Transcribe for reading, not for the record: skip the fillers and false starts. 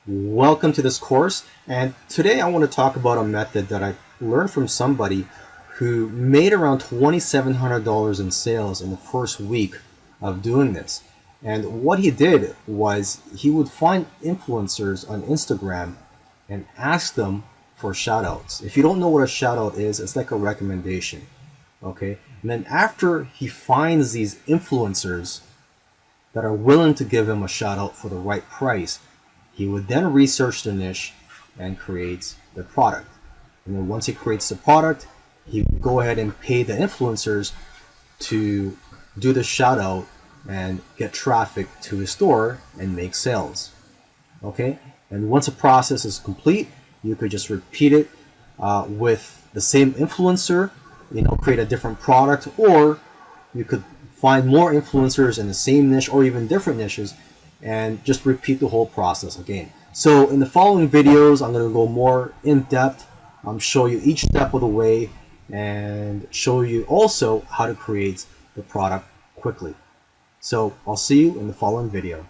Welcome to this course, and today I want to talk about a method that I learned from somebody who made around $2,700 in sales in the first week of doing this. And what he did was he would find influencers on Instagram and ask them for shout outs. If you don't know what a shout out is, it's like a recommendation. Okay. And then after he finds these influencers that are willing to give him a shout out for the right price, he would then research the niche and create the product. And then once he creates the product, he would go ahead and pay the influencers to do the shout out and get traffic to his store and make sales. Okay? And once a process is complete, you could just repeat it with the same influencer, create a different product, or you could find more influencers in the same niche or even different niches and just repeat the whole process again. So in the following videos, I'm going to go more in depth, show you each step of the way, and show you also how to create the product quickly. So I'll see you in the following video.